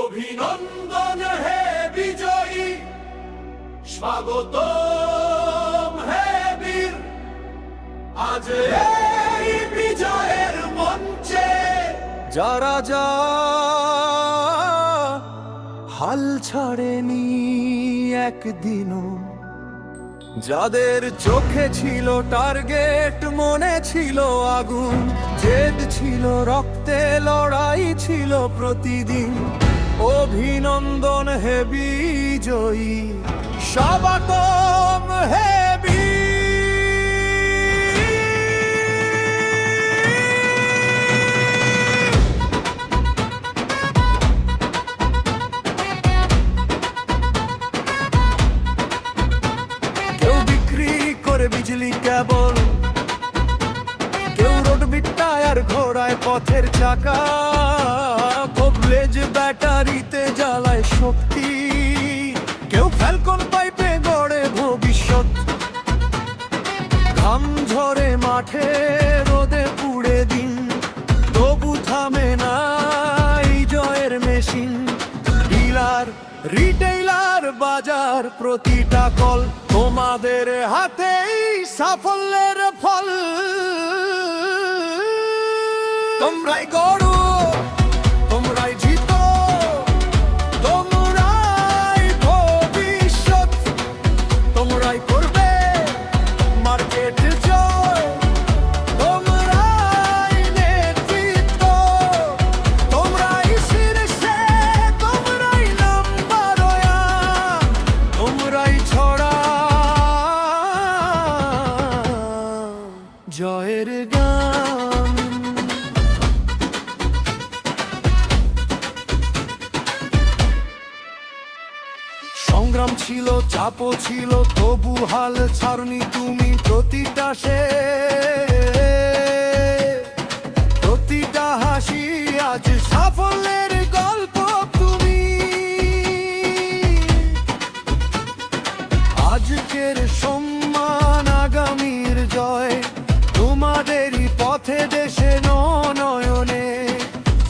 অভিনন্দন হে বিজয়ী, স্বাগত হে বীর। আজ এই বিজয়ের মঞ্চে যারা যা হাল ছাড়েনি একদিনও, যাদের চোখে ছিল টার্গেট, মনে ছিল আগুন, জেদ ছিল রক্তে, লড়াই ছিল প্রতিদিন। অভিনন্দন হে বিজয়ী, স্বাগতম হে বীর। কেউ বিক্রি করে বিজলি কেবল, কেউ রোড বিট্টায় আর ঘোড়ায় পথের চাকা, কবলেজ ব্যাটারিতে জ্বালায় শক্তি, কেউ ফ্যালকন পাইপে গড়ে ভবিষ্যৎ। ঘাম ঝরে মাঠে, রোদে পুড়ে দিন, তবু থামে না এই জয়ের মেশিন। ডিলার, রিটেইলার, বাজার, প্রতিটা কল, তোমাদের হাতেই সাফল্যের ফল। তোমরাই গড়ো, তোমরাই জিতো, তোমরাই ভবিষ্যৎ, তোমরাই করবে মার্কেট জয়, তোমরাই নেতৃত্ব, তোমরাই শীর্ষে, তোমরাই নাম্বার ওয়ান, তোমরাই ছড়া জয়ের গান। সংগ্রাম ছিল, চাপও ছিল, তবু হাল ছাড়নি তুমি। প্রতিটা প্রতিটা হাসি আজ সাফল্যের গল্প তুমি। আজকের সম্মান, আগামীর জয়, তোমাদেরই পথে, দেশে নয়নে।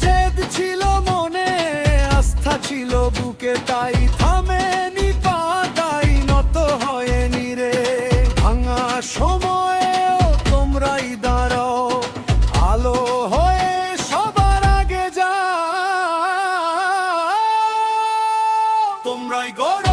জেদ ছিল মনে, আস্থা ছিল বুকে, তাই থামেনি পা, তাই নত হয়নি রে। ভাঙা সময়েও তোমরাই দাঁড়াও, আলো হয়ে সবার আগে যাও। তোমরাই গড়